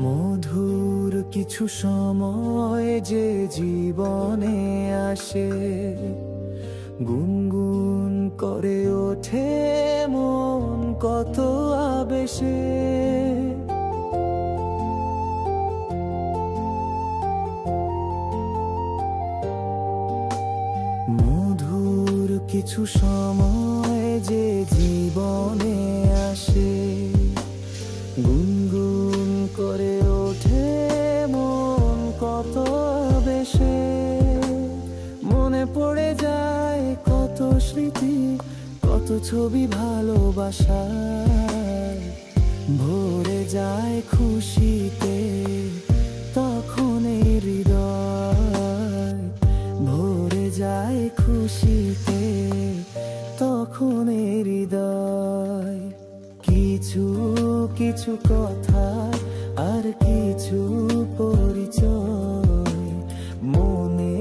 মধুর কিছু সময় যে জীবনে আসে, গুনগুন করে ওঠে মন কত আবেশে। মধুর কিছু সময় যে জীবনে আসে, গুনগুন করে ওঠে মন কত বেশে। মনে পড়ে যায় কত স্মৃতি, কত ছবি ভালোবাসার। ভরে যায় খুশিতে তখন এই হৃদয়, ভরে যায় খুশিতে তখন এই হৃদয়। কিছু কিছু কথা আর কিছু পরিচয়, মনে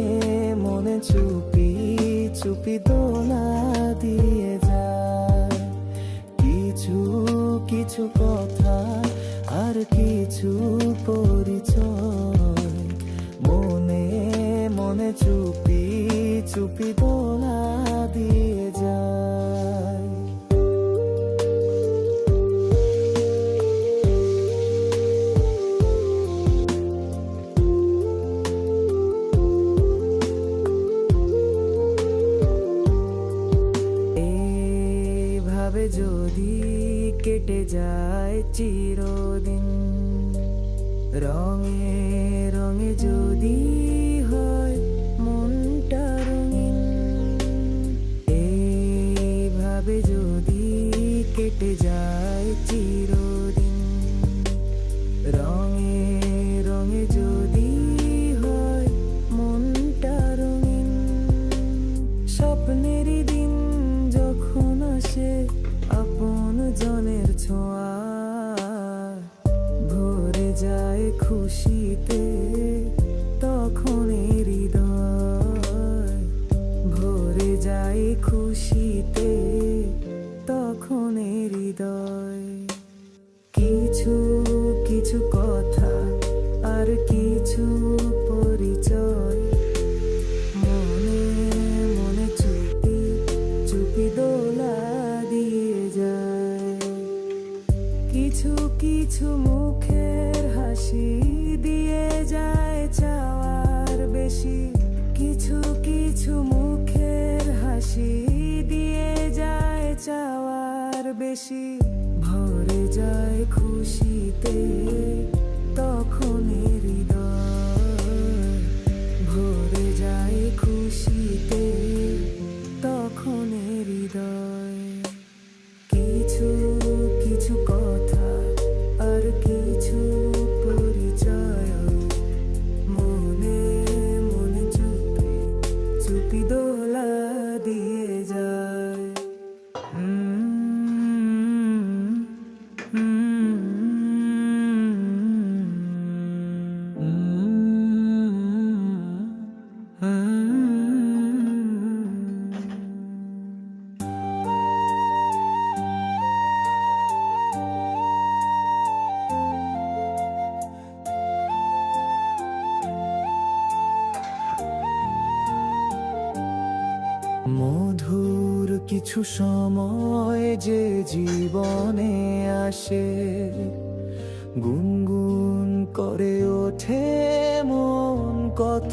মনে চুপি চুপি দোলা দিয়ে যায়। কিছু কিছু কথা আর কিছু পরিচয়, মনে মনে চুপি চুপি দোলা দিয়ে যায়। যদি কেটে যায় চিরদিন, রঙে রঙে যদি হয় মনটা রঙিন, এইভাবে যদি কেটে যায় চিরদিন, রঙে রঙে যদি হয় মনটা রঙিন। স্বপ্নেরই দিন যখন আসে আপন জনের ছোঁয়া, ভরে যায় খুশিতে তখন হৃদয়, ভরে যায় খুশিতে তখন হৃদয়। কিছু কিছু কথা আর কিছু পরিচয়, মনে মনে চুপি চুপি দোলা দিয়ে যায়। কিছু কিছু মুখের হাসি দিয়ে যায় চাওয়ার বেশি, কিছু কিছু মুখের হাসি দিয়ে যায় চাওয়ার বেশি। ভরে যায় খুশিতে তখন হৃদয়, ভরে যায় খুশিতে তখন হৃদয়। কিছু কিছু কথা আর কিছু পরিচয়, মনে মনে চুপি চুপি দোলা দিয়ে যায়। মধুর কিছু সময় যে জীবনে আসে, গুনগুন করে ওঠে মন কত